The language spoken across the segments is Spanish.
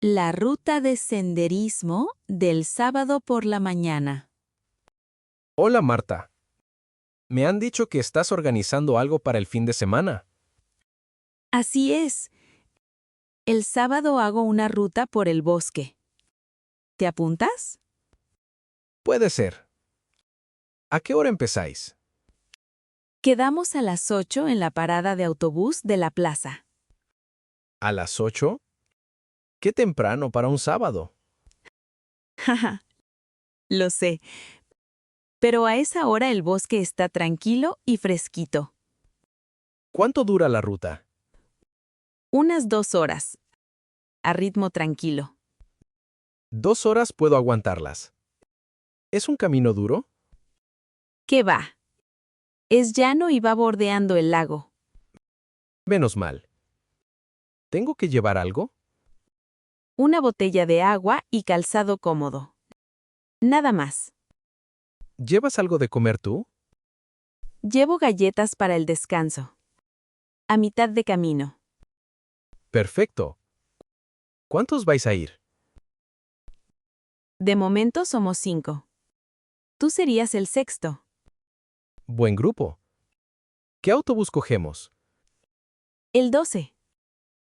La ruta de senderismo del sábado por la mañana. Hola Marta. Me han dicho que estás organizando algo para el fin de semana. Así es. El sábado hago una ruta por el bosque. ¿Te apuntas? Puede ser. ¿A qué hora empezáis? Quedamos a las 8 en la parada de autobús de la plaza. ¿A las 8? Qué temprano para un sábado. Jaja, lo sé. Pero a esa hora el bosque está tranquilo y fresquito. ¿Cuánto dura la ruta? Unas 2 horas, a ritmo tranquilo. 2 horas puedo aguantarlas. ¿Es un camino duro? ¿Qué va? Es llano y va bordeando el lago. Menos mal. ¿Tengo que llevar algo? Una botella de agua y calzado cómodo. Nada más. ¿Llevas algo de comer tú? Llevo galletas para el descanso. A mitad de camino. Perfecto. ¿Cuántos vais a ir? De momento somos 5. Tú serías el sexto. Buen grupo. ¿Qué autobús cogemos? El 12.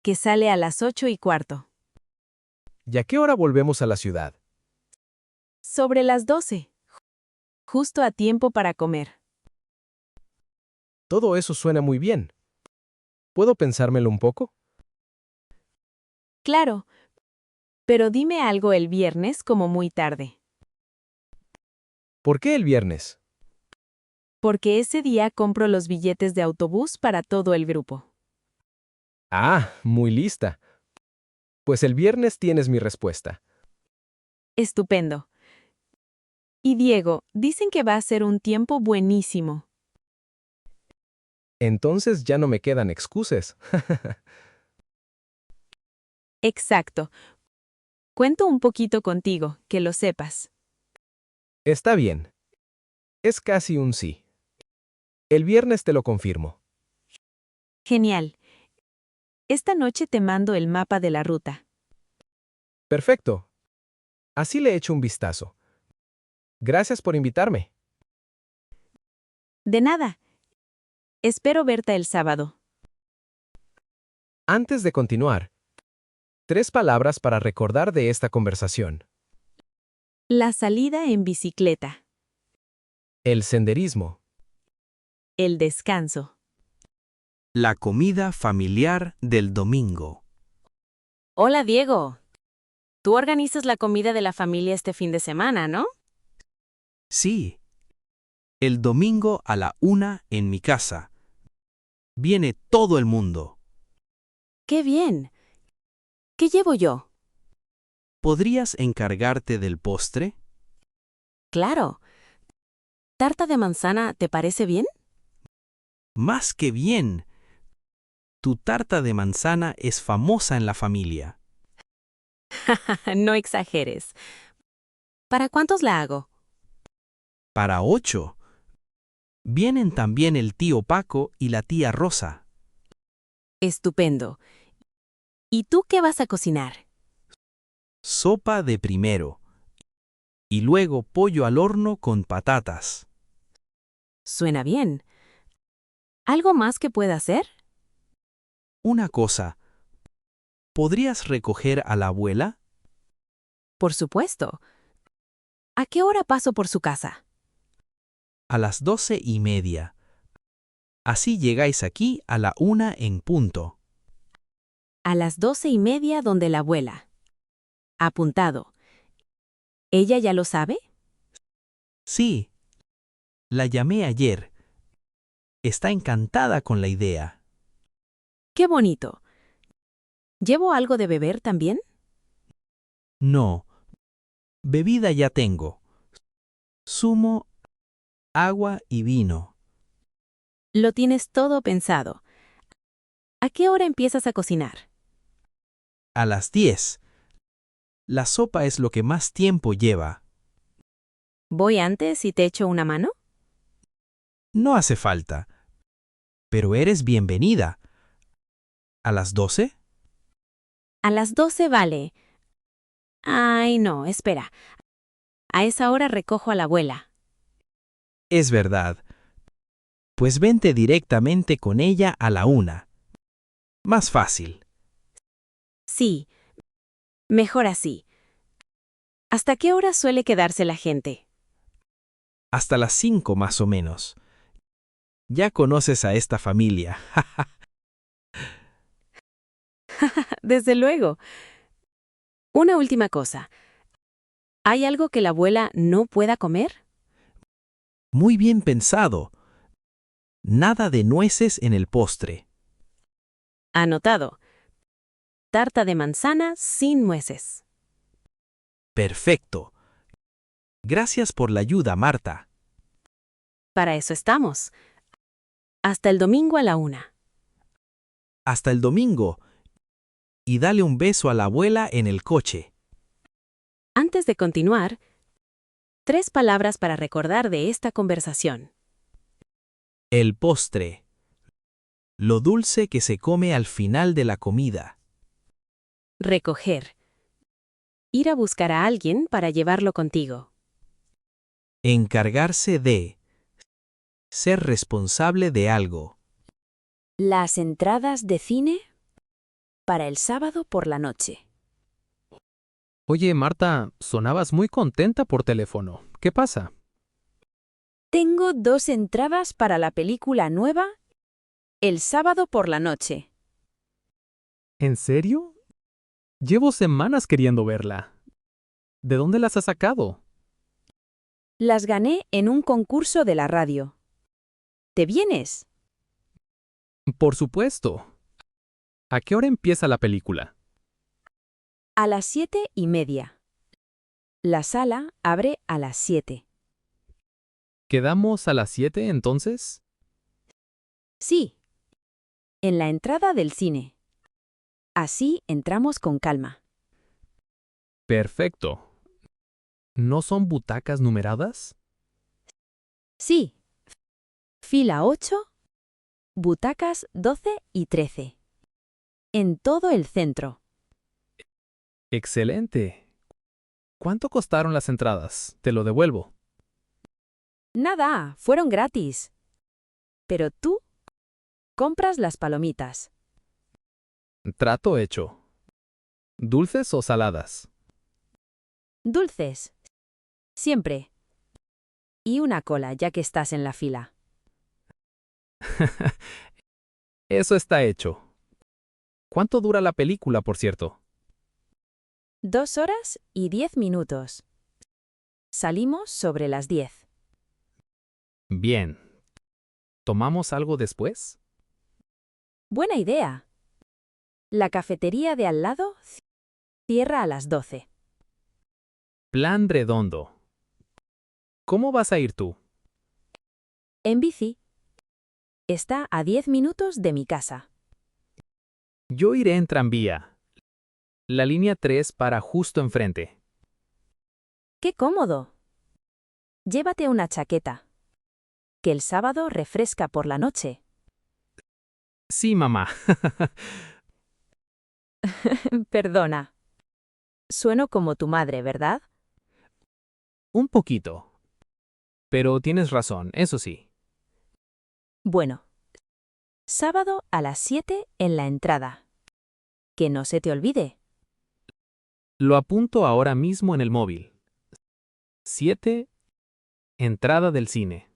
Que sale a las 8:15. ¿Y a qué hora volvemos a la ciudad? Sobre las 12. Justo a tiempo para comer. Todo eso suena muy bien. ¿Puedo pensármelo un poco? Claro. Pero dime algo el viernes como muy tarde. ¿Por qué el viernes? Porque ese día compro los billetes de autobús para todo el grupo. Ah, muy lista. Pues el viernes tienes mi respuesta. Estupendo. Y Diego, dicen que va a ser un tiempo buenísimo. Entonces ya no me quedan excusas. Exacto. Cuento un poquito contigo, que lo sepas. Está bien. Es casi un sí. El viernes te lo confirmo. Genial. Esta noche te mando el mapa de la ruta. Perfecto. Así le echo un vistazo. Gracias por invitarme. De nada. Espero verte el sábado. Antes de continuar, 3 palabras para recordar de esta conversación. La salida en bicicleta. El senderismo. El descanso. La comida familiar del domingo. Hola, Diego. Tú organizas la comida de la familia este fin de semana, ¿no? Sí. El domingo a la 1 en mi casa. Viene todo el mundo. ¡Qué bien! ¿Qué llevo yo? ¿Podrías encargarte del postre? Claro. ¿Tarta de manzana te parece bien? Más que bien. Tu tarta de manzana es famosa en la familia. No exageres. ¿Para cuántos la hago? Para 8. Vienen también el tío Paco y la tía Rosa. Estupendo. ¿Y tú qué vas a cocinar? Sopa de primero. Y luego pollo al horno con patatas. Suena bien. ¿Algo más que pueda hacer? Una cosa. ¿Podrías recoger a la abuela? Por supuesto. ¿A qué hora paso por su casa? A las 12:30. Así llegáis aquí a la 1 en punto. A las 12:30 donde la abuela. Apuntado. ¿Ella ya lo sabe? Sí, la llamé ayer. Está encantada con la idea. ¡Qué bonito! ¿Llevo algo de beber también? No, bebida ya tengo. Zumo, agua y vino. Lo tienes todo pensado. ¿A qué hora empiezas a cocinar? A las 10. La sopa es lo que más tiempo lleva. ¿Voy antes y te echo una mano? No hace falta. Pero eres bienvenida. ¿A las 12? A las 12 vale. Ay, no, espera. A esa hora recojo a la abuela. Es verdad. Pues vente directamente con ella a la 1. Más fácil. Sí, mejor así. ¿Hasta qué hora suele quedarse la gente? Hasta las 5 más o menos. Ya conoces a esta familia. Desde luego. Una última cosa. ¿Hay algo que la abuela no pueda comer? Muy bien pensado. Nada de nueces en el postre. Anotado. Tarta de manzana sin nueces. Perfecto. Gracias por la ayuda, Marta. Para eso estamos. Hasta el domingo a la 1. Hasta el domingo. Y dale un beso a la abuela en el coche. Antes de continuar, 3 palabras para recordar de esta conversación. El postre. Lo dulce que se come al final de la comida. Recoger. Ir a buscar a alguien para llevarlo contigo. Encargarse de. Ser responsable de algo. Las entradas de cine para el sábado por la noche. Oye, Marta, sonabas muy contenta por teléfono. ¿Qué pasa? Tengo 2 entradas para la película nueva el sábado por la noche. ¿En serio? Llevo semanas queriendo verla. ¿De dónde las has sacado? Las gané en un concurso de la radio. ¿Te vienes? Por supuesto. ¿A qué hora empieza la película? A las 7:30. La sala abre a las 7. ¿Quedamos a las 7 entonces? Sí. En la entrada del cine. Así entramos con calma. Perfecto. ¿No son butacas numeradas? Sí. Fila 8, butacas 12 y 13. En todo el centro. Excelente. ¿Cuánto costaron las entradas? Te lo devuelvo. Nada, fueron gratis. Pero tú compras las palomitas. Trato hecho. ¿Dulces o saladas? Dulces. Siempre. Y una cola ya que estás en la fila. Eso está hecho. ¿Cuánto dura la película, por cierto? 2 horas y 10 minutos. Salimos sobre las 10. Bien. ¿Tomamos algo después? Buena idea. La cafetería de al lado cierra a las 12. Plan redondo. ¿Cómo vas a ir tú? En bici. Está a 10 minutos de mi casa. Yo iré en tranvía. La línea 3 para justo enfrente. ¡Qué cómodo! Llévate una chaqueta. Que el sábado refresca por la noche. Sí, mamá. Perdona. Sueno como tu madre, ¿verdad? Un poquito. Pero tienes razón, eso sí. Bueno. Sábado a las 7 en la entrada. Que no se te olvide. Lo apunto ahora mismo en el móvil. 7. Entrada del cine.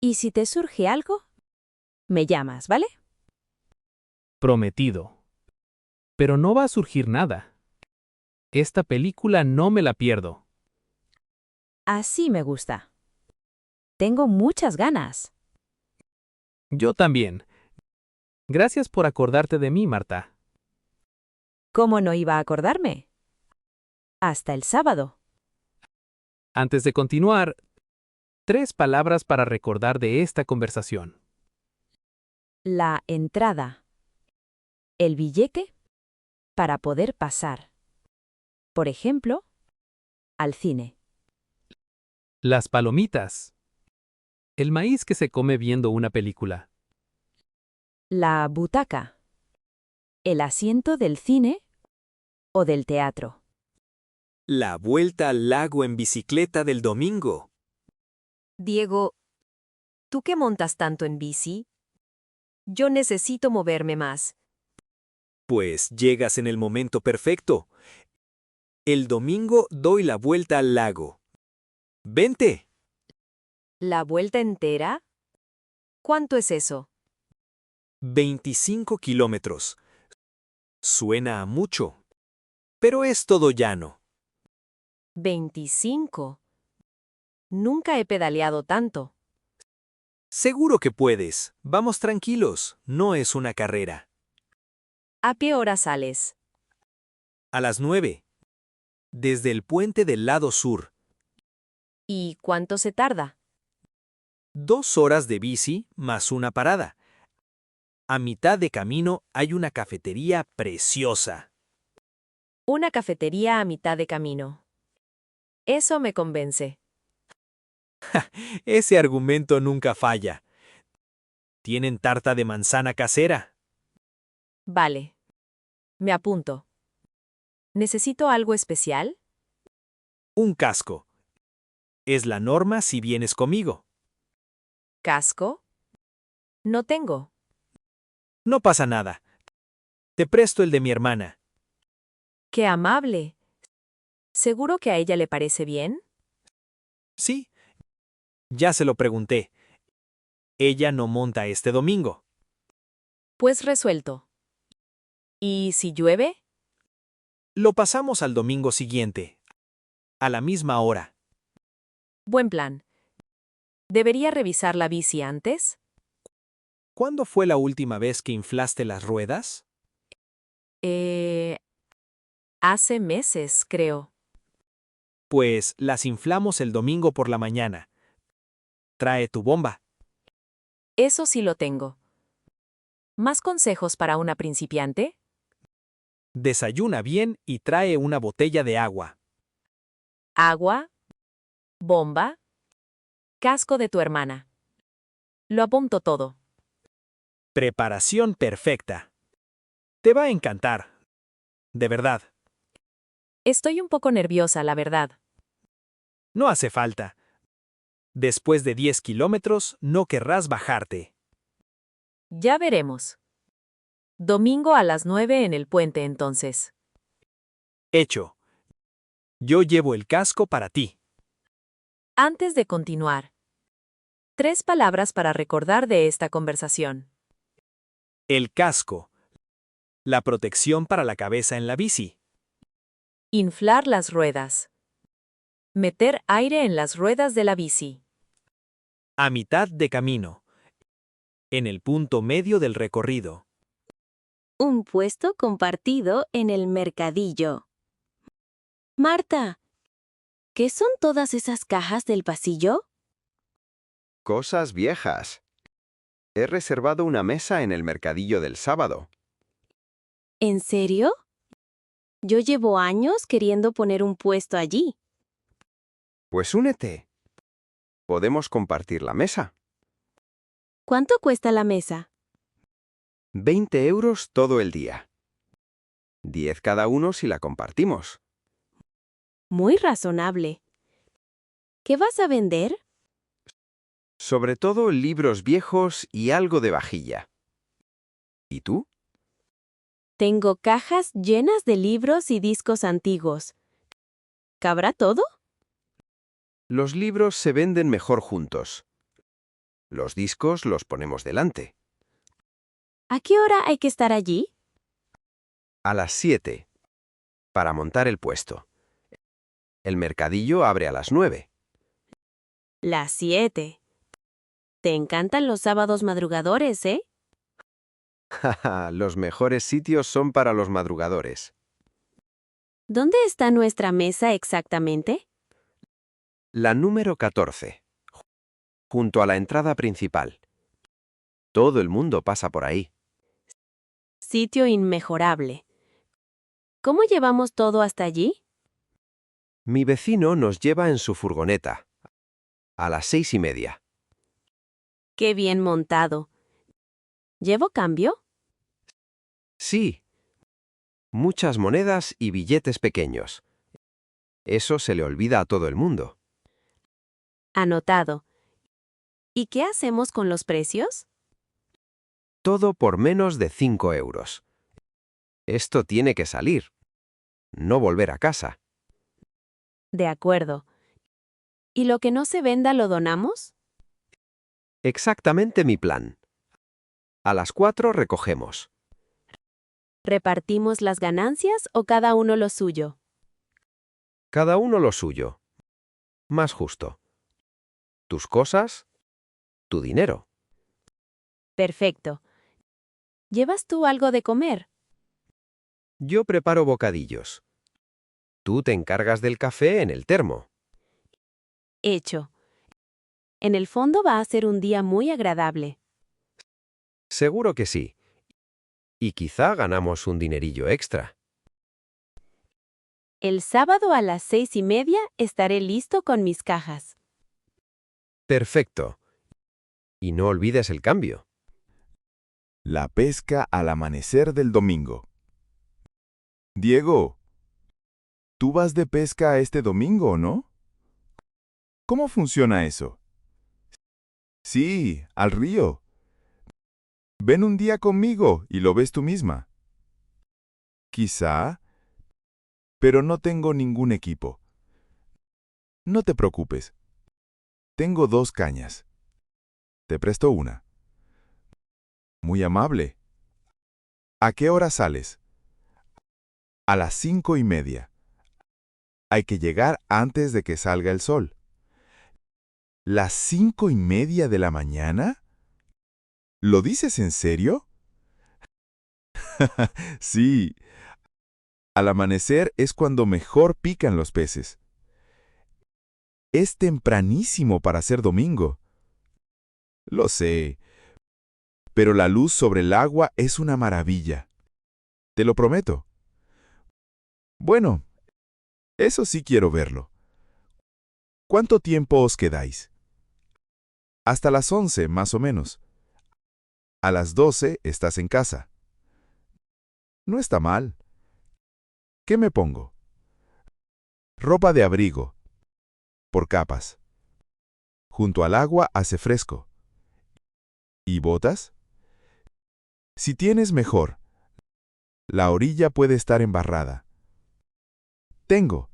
Y si te surge algo, me llamas, ¿vale? Prometido. Pero no va a surgir nada. Esta película no me la pierdo. Así me gusta. Tengo muchas ganas. Yo también. Gracias por acordarte de mí, Marta. ¿Cómo no iba a acordarme? Hasta el sábado. Antes de continuar, 3 palabras para recordar de esta conversación. La entrada. El billete para poder pasar. Por ejemplo, al cine. Las palomitas. El maíz que se come viendo una película. La butaca. El asiento del cine o del teatro. La vuelta al lago en bicicleta del domingo. Diego, ¿tú qué montas tanto en bici? Yo necesito moverme más. Pues llegas en el momento perfecto. El domingo doy la vuelta al lago. ¡Vente! ¿La vuelta entera? ¿Cuánto es eso? 25 kilómetros. Suena a mucho, pero es todo llano. 25. Nunca he pedaleado tanto. Seguro que puedes. Vamos tranquilos, no es una carrera. ¿A qué hora sales? A las 9. Desde el puente del lado sur. ¿Y cuánto se tarda? 2 horas de bici más una parada. A mitad de camino hay una cafetería preciosa. Una cafetería a mitad de camino. Eso me convence. Ese argumento nunca falla. ¿Tienen tarta de manzana casera? Vale. Me apunto. ¿Necesito algo especial? Un casco. Es la norma si vienes conmigo. ¿Casco? No tengo. No pasa nada. Te presto el de mi hermana. ¡Qué amable! ¿Seguro que a ella le parece bien? Sí, ya se lo pregunté. Ella no monta este domingo. Pues resuelto. ¿Y si llueve? Lo pasamos al domingo siguiente, a la misma hora. Buen plan. ¿Debería revisar la bici antes? ¿Cuándo fue la última vez que inflaste las ruedas? Hace meses, creo. Pues las inflamos el domingo por la mañana. Trae tu bomba. Eso sí lo tengo. ¿Más consejos para una principiante? Desayuna bien y trae una botella de agua. Agua, bomba, casco de tu hermana. Lo apunto todo. Preparación perfecta. Te va a encantar. De verdad. Estoy un poco nerviosa, la verdad. No hace falta. Después de 10 kilómetros no querrás bajarte. Ya veremos. Domingo a las 9 en el puente, entonces. Hecho. Yo llevo el casco para ti. Antes de continuar, 3 palabras para recordar de esta conversación. El casco. La protección para la cabeza en la bici. Inflar las ruedas. Meter aire en las ruedas de la bici. A mitad de camino. En el punto medio del recorrido. Un puesto compartido en el mercadillo. Marta, ¿qué son todas esas cajas del pasillo? Cosas viejas. He reservado una mesa en el mercadillo del sábado. ¿En serio? Yo llevo años queriendo poner un puesto allí. Pues únete. Podemos compartir la mesa. ¿Cuánto cuesta la mesa? 20 euros todo el día. 10 cada uno si la compartimos. Muy razonable. ¿Qué vas a vender? Sobre todo libros viejos y algo de vajilla. ¿Y tú? Tengo cajas llenas de libros y discos antiguos. ¿Cabrá todo? Los libros se venden mejor juntos. Los discos los ponemos delante. ¿A qué hora hay que estar allí? A las 7. Para montar el puesto. El mercadillo abre a las 9. Las 7. Te encantan los sábados madrugadores, ¿eh? Jaja, los mejores sitios son para los madrugadores. ¿Dónde está nuestra mesa exactamente? La número 14. Junto a la entrada principal. Todo el mundo pasa por ahí. Sitio inmejorable. ¿Cómo llevamos todo hasta allí? Mi vecino nos lleva en su furgoneta. A las 6:30. Qué bien montado. ¿Llevo cambio? Sí. Muchas monedas y billetes pequeños. Eso se le olvida a todo el mundo. Anotado. ¿Y qué hacemos con los precios? Todo por menos de 5 euros. Esto tiene que salir. No volver a casa. De acuerdo. ¿Y lo que no se venda lo donamos? Exactamente mi plan. A las 4 recogemos. ¿Repartimos las ganancias o cada uno lo suyo? Cada uno lo suyo. Más justo. Tus cosas, tu dinero. Perfecto. ¿Llevas tú algo de comer? Yo preparo bocadillos. Tú te encargas del café en el termo. Hecho. En el fondo va a ser un día muy agradable. Seguro que sí. Y quizá ganamos un dinerillo extra. El sábado a las 6:30 estaré listo con mis cajas. Perfecto. Y no olvides el cambio. La pesca al amanecer del domingo. Diego, ¿tú vas de pesca este domingo, no? ¿Cómo funciona eso? Sí, al río. Ven un día conmigo y lo ves tú misma. Quizá, pero no tengo ningún equipo. No te preocupes. Tengo 2 cañas. Te presto una. Muy amable. ¿A qué hora sales? A las 5:30. Hay que llegar antes de que salga el sol. ¿Las 5:30 de la mañana? ¿Lo dices en serio? Sí. Al amanecer es cuando mejor pican los peces. Es tempranísimo para ser domingo. Lo sé, pero la luz sobre el agua es una maravilla. Te lo prometo. Bueno, eso sí quiero verlo. ¿Cuánto tiempo os quedáis? Hasta las 11, más o menos. A las 12 estás en casa. No está mal. ¿Qué me pongo? Ropa de abrigo, por capas. Junto al agua hace fresco. ¿Y botas? Si tienes mejor. La orilla puede estar embarrada. Tengo.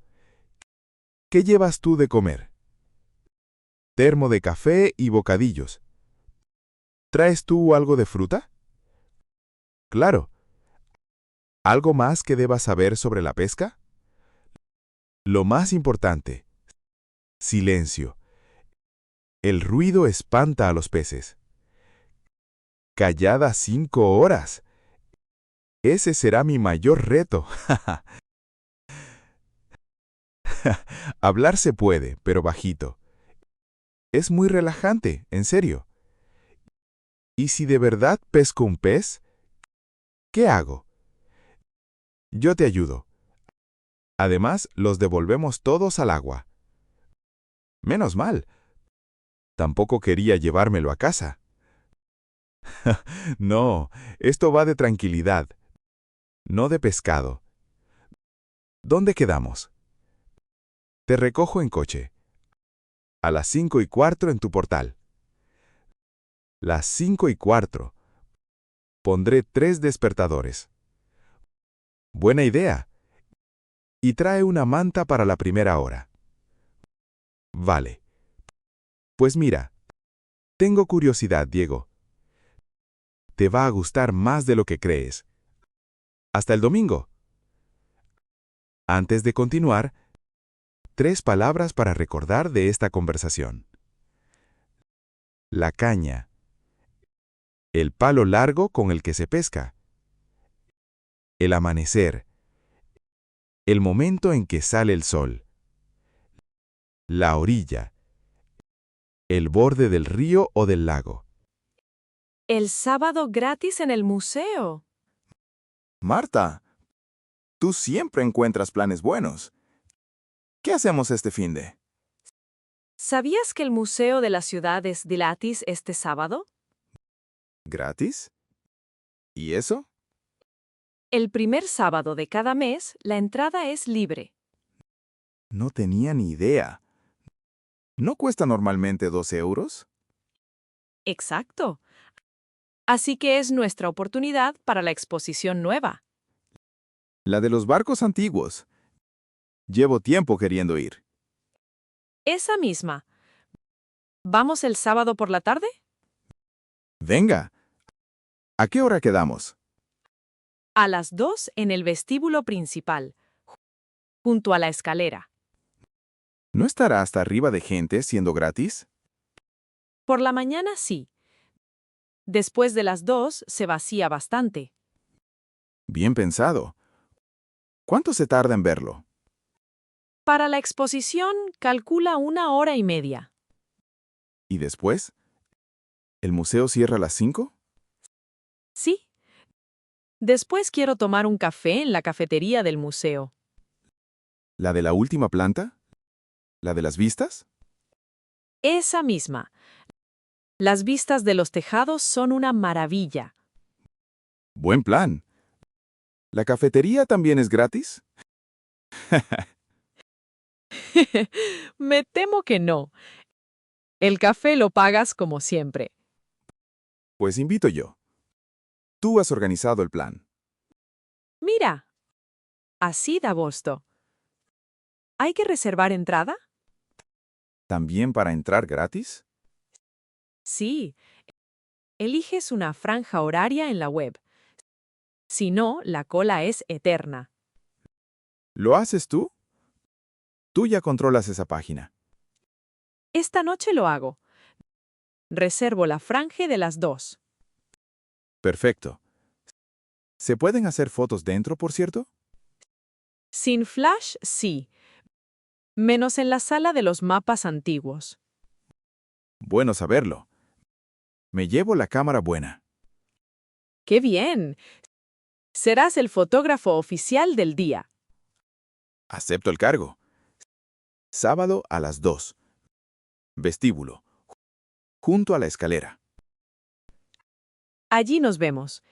¿Qué llevas tú de comer? Termo de café y bocadillos. ¿Traes tú algo de fruta? Claro. ¿Algo más que debas saber sobre la pesca? Lo más importante. Silencio. El ruido espanta a los peces. Callada 5 horas. Ese será mi mayor reto. Hablar se puede, pero bajito. Es muy relajante, en serio. ¿Y si de verdad pesco un pez? ¿Qué hago? Yo te ayudo. Además, los devolvemos todos al agua. Menos mal. Tampoco quería llevármelo a casa. No, esto va de tranquilidad, no de pescado. ¿Dónde quedamos? Te recojo en coche. A las 5:15 en tu portal. Las 5:15. Pondré 3 despertadores. Buena idea. Y trae una manta para la primera hora. Vale. Pues mira, tengo curiosidad, Diego. Te va a gustar más de lo que crees. Hasta el domingo. Antes de continuar, 3 palabras para recordar de esta conversación. La caña. El palo largo con el que se pesca. El amanecer. El momento en que sale el sol. La orilla. El borde del río o del lago. El sábado gratis en el museo. Marta, tú siempre encuentras planes buenos. ¿Qué hacemos este finde? ¿Sabías que el Museo de la Ciudad es gratis este sábado? ¿Gratis? ¿Y eso? El primer sábado de cada mes, la entrada es libre. No tenía ni idea. ¿No cuesta normalmente 12 euros? Exacto. Así que es nuestra oportunidad para la exposición nueva. La de los barcos antiguos. Llevo tiempo queriendo ir. Esa misma. ¿Vamos el sábado por la tarde? Venga. ¿A qué hora quedamos? A las 2 en el vestíbulo principal, junto a la escalera. ¿No estará hasta arriba de gente siendo gratis? Por la mañana sí. Después de las 2 se vacía bastante. Bien pensado. ¿Cuánto se tarda en verlo? Para la exposición calcula 1 hora y media. ¿Y después? ¿El museo cierra a las 5? Sí. Después quiero tomar un café en la cafetería del museo. ¿La de la última planta? ¿La de las vistas? Esa misma. Las vistas de los tejados son una maravilla. Buen plan. ¿La cafetería también es gratis? Me temo que no. El café lo pagas como siempre. Pues invito yo. Tú has organizado el plan. Mira, así da gusto. ¿Hay que reservar entrada? ¿También para entrar gratis? Sí. Eliges una franja horaria en la web. Si no, la cola es eterna. ¿Lo haces tú? Tú ya controlas esa página. Esta noche lo hago. Reservo la franja de las 2. Perfecto. ¿Se pueden hacer fotos dentro, por cierto? Sin flash, sí. Menos en la sala de los mapas antiguos. Bueno saberlo. Me llevo la cámara buena. ¡Qué bien! Serás el fotógrafo oficial del día. Acepto el cargo. Sábado a las 2. Vestíbulo. Junto a la escalera. Allí nos vemos.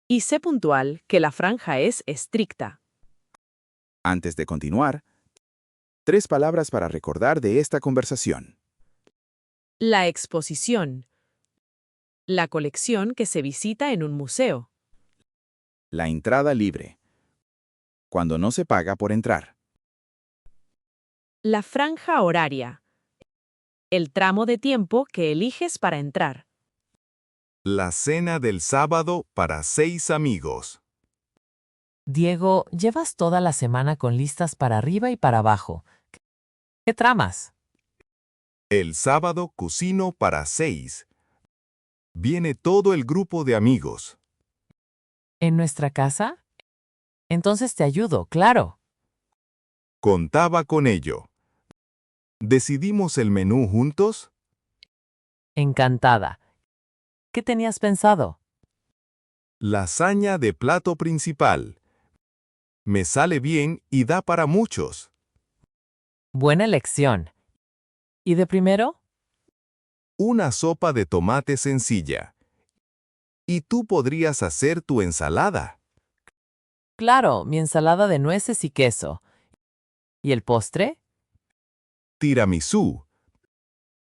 Y sé puntual que la franja es estricta. Antes de continuar, 3 palabras para recordar de esta conversación. La exposición. La colección que se visita en un museo. La entrada libre. Cuando no se paga por entrar. La franja horaria. El tramo de tiempo que eliges para entrar. La cena del sábado para 6 amigos. Diego, llevas toda la semana con listas para arriba y para abajo. ¿Qué tramas? El sábado cocino para 6. Viene todo el grupo de amigos. ¿En nuestra casa? Entonces te ayudo, claro. Contaba con ello. ¿Decidimos el menú juntos? Encantada. ¿Qué tenías pensado? Lasaña de plato principal. Me sale bien y da para muchos. Buena elección. ¿Y de primero? Una sopa de tomate sencilla. Y tú podrías hacer tu ensalada. Claro, mi ensalada de nueces y queso. ¿Y el postre? Tiramisú.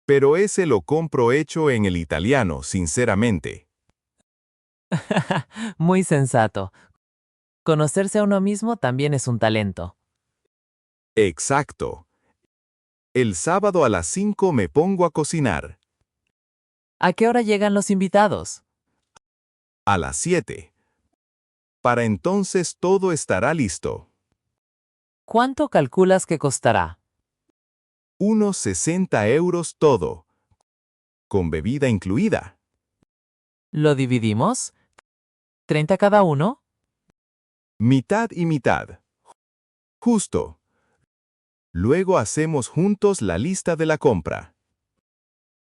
Pero ese lo compro hecho en el italiano, sinceramente. Muy sensato. Conocerse a uno mismo también es un talento. Exacto. El sábado a las 5 me pongo a cocinar. ¿A qué hora llegan los invitados? A las 7. Para entonces todo estará listo. ¿Cuánto calculas que costará? Unos 60 euros todo. Con bebida incluida. ¿Lo dividimos? ¿30 cada uno? Mitad y mitad. Justo. Luego hacemos juntos la lista de la compra.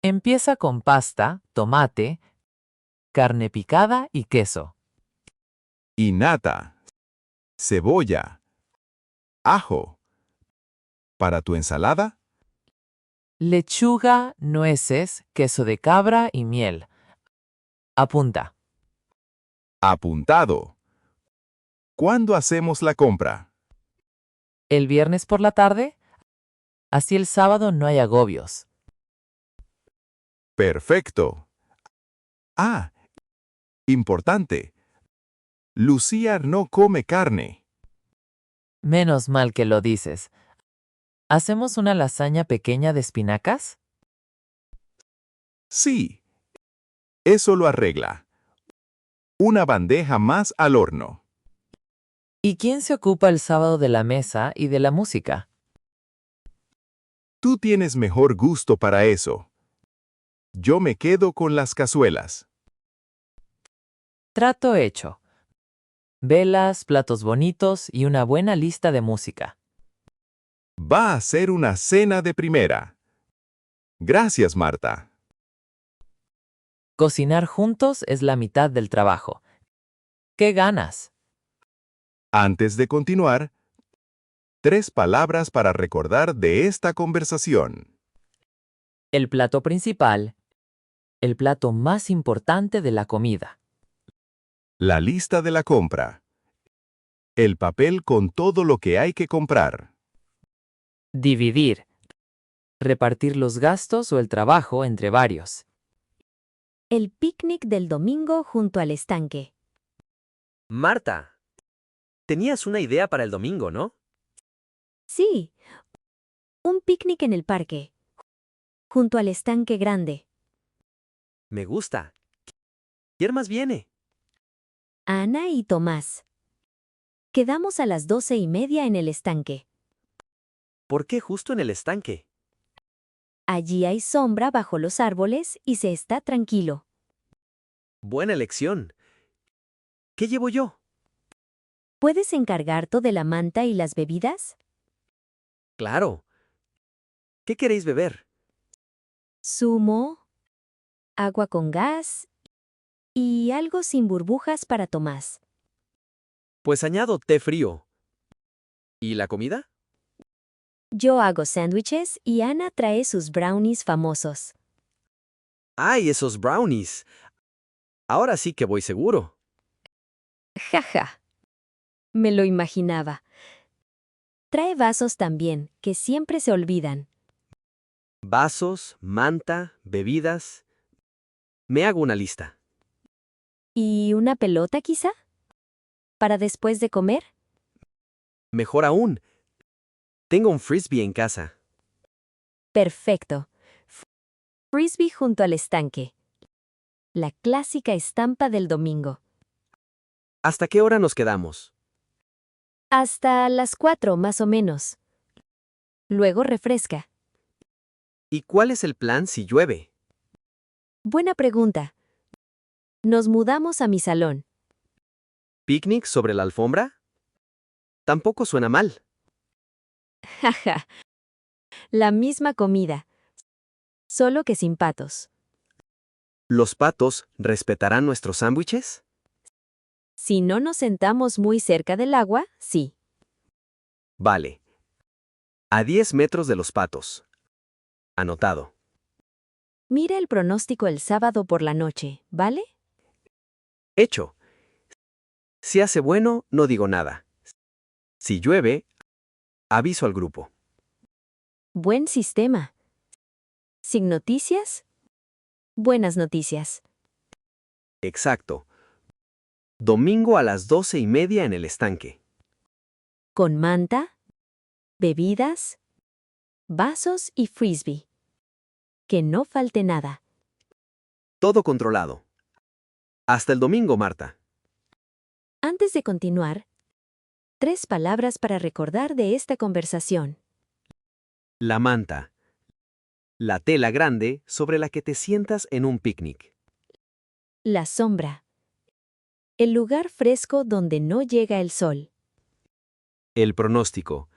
Empieza con pasta, tomate, carne picada y queso. Y nata. Cebolla. Ajo. ¿Para tu ensalada? Lechuga, nueces, queso de cabra y miel. Apunta. Apuntado. ¿Cuándo hacemos la compra? ¿El viernes por la tarde? Así el sábado no hay agobios. Perfecto. Ah, importante. Lucía no come carne. Menos mal que lo dices. ¿Hacemos una lasaña pequeña de espinacas? Sí, eso lo arregla. Una bandeja más al horno. ¿Y quién se ocupa el sábado de la mesa y de la música? Tú tienes mejor gusto para eso. Yo me quedo con las cazuelas. Trato hecho. Velas, platos bonitos y una buena lista de música. Va a ser una cena de primera. Gracias, Marta. Cocinar juntos es la mitad del trabajo. ¿Qué ganas? Antes de continuar, 3 palabras para recordar de esta conversación. El plato principal. El plato más importante de la comida. La lista de la compra. El papel con todo lo que hay que comprar. Dividir. Repartir los gastos o el trabajo entre varios. El picnic del domingo junto al estanque. Marta, tenías una idea para el domingo, ¿no? Sí, un picnic en el parque, junto al estanque grande. Me gusta. ¿Quién más viene? Ana y Tomás. Quedamos a las 12:30 en el estanque. ¿Por qué justo en el estanque? Allí hay sombra bajo los árboles y se está tranquilo. Buena elección. ¿Qué llevo yo? ¿Puedes encargarte de la manta y las bebidas? Claro. ¿Qué queréis beber? Zumo, agua con gas y algo sin burbujas para Tomás. Pues añado té frío. ¿Y la comida? Yo hago sándwiches y Ana trae sus brownies famosos. ¡Ay, esos brownies! Ahora sí que voy seguro. Jaja. Me lo imaginaba. Trae vasos también, que siempre se olvidan. Vasos, manta, bebidas. Me hago una lista. ¿Y una pelota quizá? ¿Para después de comer? Mejor aún. Tengo un frisbee en casa. Perfecto. Frisbee junto al estanque. La clásica estampa del domingo. ¿Hasta qué hora nos quedamos? Hasta las 4 más o menos. Luego refresca. ¿Y cuál es el plan si llueve? Buena pregunta. Nos mudamos a mi salón. ¿Picnic sobre la alfombra? Tampoco suena mal. Jaja. La misma comida. Solo que sin patos. ¿Los patos respetarán nuestros sándwiches? Si no nos sentamos muy cerca del agua, sí. Vale. A 10 metros de los patos. Anotado. Mira el pronóstico el sábado por la noche, ¿vale? Hecho. Si hace bueno, no digo nada. Si llueve, aviso al grupo. Buen sistema. Sin noticias, buenas noticias. Exacto. Domingo a las 12:30 en el estanque. Con manta, bebidas, vasos y frisbee. Que no falte nada. Todo controlado. Hasta el domingo, Marta. Antes de continuar, 3 palabras para recordar de esta conversación. La manta. La tela grande sobre la que te sientas en un picnic. La sombra. El lugar fresco donde no llega el sol. El pronóstico.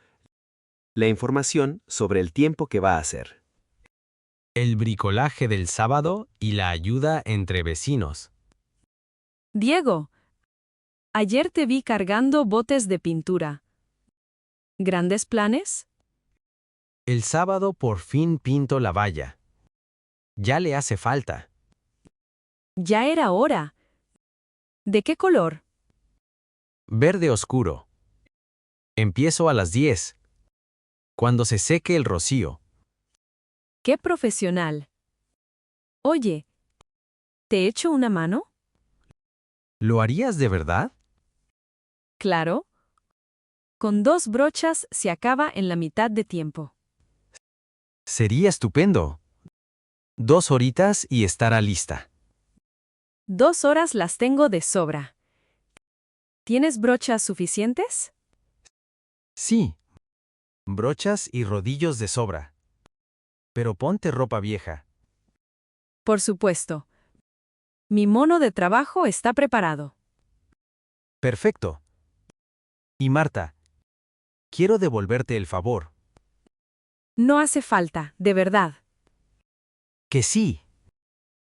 La información sobre el tiempo que va a hacer. El bricolaje del sábado y la ayuda entre vecinos. Diego, ayer te vi cargando botes de pintura. ¿Grandes planes? El sábado por fin pinto la valla. Ya le hace falta. Ya era hora. ¿De qué color? Verde oscuro. Empiezo a las 10. Cuando se seque el rocío. ¡Qué profesional! Oye, ¿te echo una mano? ¿Lo harías de verdad? Claro. Con 2 brochas se acaba en la mitad de tiempo. Sería estupendo. 2 horitas y estará lista. 2 horas las tengo de sobra. ¿Tienes brochas suficientes? Sí. Brochas y rodillos de sobra. Pero ponte ropa vieja. Por supuesto. Mi mono de trabajo está preparado. Perfecto. Y Marta, quiero devolverte el favor. No hace falta, de verdad. Que sí.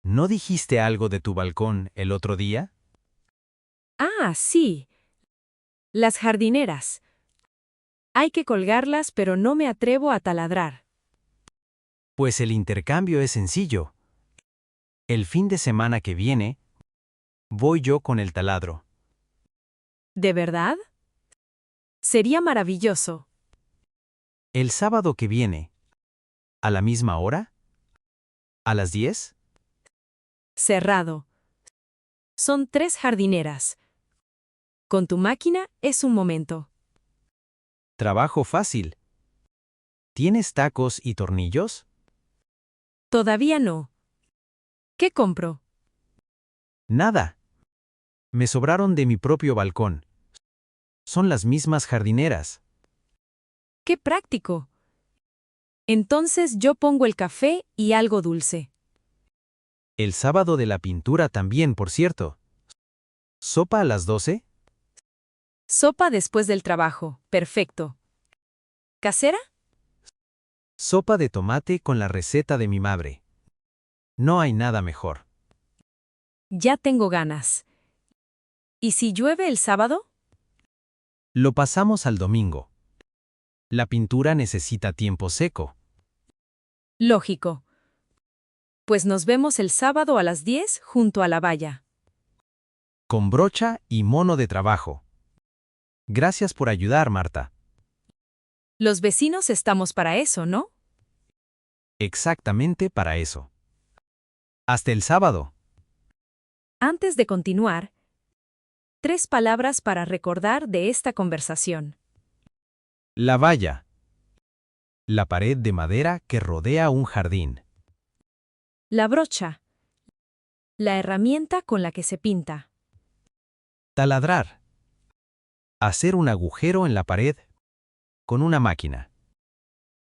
¿No dijiste algo de tu balcón el otro día? Ah, sí. Las jardineras. Hay que colgarlas, pero no me atrevo a taladrar. Pues el intercambio es sencillo. El fin de semana que viene, voy yo con el taladro. ¿De verdad? Sería maravilloso. El sábado que viene. ¿A la misma hora? ¿A las 10? Cerrado. Son 3 jardineras. Con tu máquina es un momento. Trabajo fácil. ¿Tienes tacos y tornillos? Todavía no. ¿Qué compro? Nada. Me sobraron de mi propio balcón. Son las mismas jardineras. ¡Qué práctico! Entonces yo pongo el café y algo dulce. El sábado de la pintura también, por cierto. ¿Sopa a las 12? Sopa después del trabajo. Perfecto. ¿Casera? Sopa de tomate con la receta de mi madre. No hay nada mejor. Ya tengo ganas. ¿Y si llueve el sábado? Lo pasamos al domingo. La pintura necesita tiempo seco. Lógico. Pues nos vemos el sábado a las 10 junto a la valla. Con brocha y mono de trabajo. Gracias por ayudar, Marta. Los vecinos estamos para eso, ¿no? Exactamente para eso. Hasta el sábado. Antes de continuar, 3 palabras para recordar de esta conversación. La valla. La pared de madera que rodea un jardín. La brocha. La herramienta con la que se pinta. Taladrar. Hacer un agujero en la pared con una máquina.